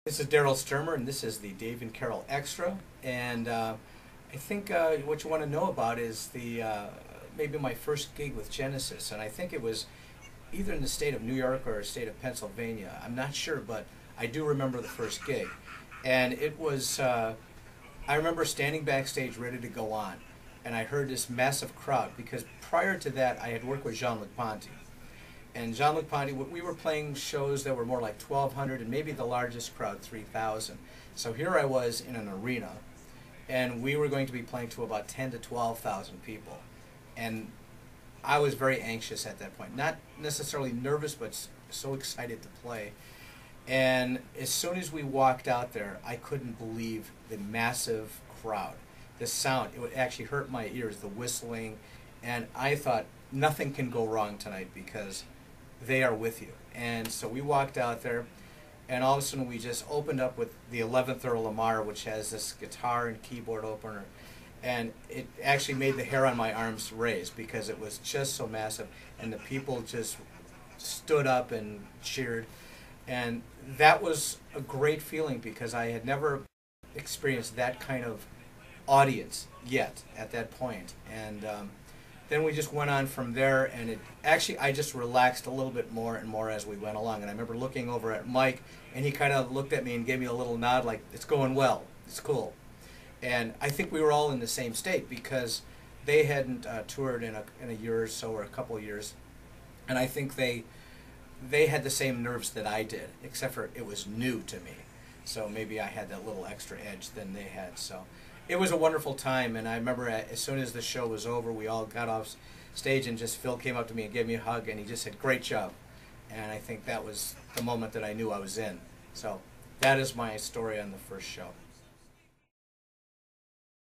This is Daryl Stuermer, and this is the Dave and Carol Extra. And I think what you want to know about is the maybe my first gig with Genesis, and I think it was either in the state of New York or the state of Pennsylvania. I'm not sure, but I do remember the first gig, and it was. I remember standing backstage ready to go on, and I heard this massive crowd because prior to that I had worked with Jean-Luc Ponty. And Jean-Luc Ponty, we were playing shows that were more like 1,200 and maybe the largest crowd, 3,000. So here I was in an arena, and we were going to be playing to about 10 to 12,000 people. And I was very anxious at that point. Not necessarily nervous, but so excited to play. And as soon as we walked out there, I couldn't believe the massive crowd. The sound, it would actually hurt my ears, the whistling. And I thought, nothing can go wrong tonight because they are with you. And so we walked out there, and all of a sudden we just opened up with the 11th Earl Lamar, which has this guitar and keyboard opener. And it actually made the hair on my arms raise because it was just so massive. And the people just stood up and cheered. And that was a great feeling because I had never experienced that kind of audience yet at that point. And then we just went on from there, and I just relaxed a little bit more and more as we went along. And I remember looking over at Mike, and he kind of looked at me and gave me a little nod like, it's going well, it's cool. And I think we were all in the same state because they hadn't toured in a year or so, or a couple of years. And I think they had the same nerves that I did, except for it was new to me. So maybe I had that little extra edge than they had. So it was a wonderful time, and I remember as soon as the show was over, we all got off stage, and just Phil came up to me and gave me a hug, and he just said, "Great job." And I think that was the moment that I knew I was in. So that is my story on the first show.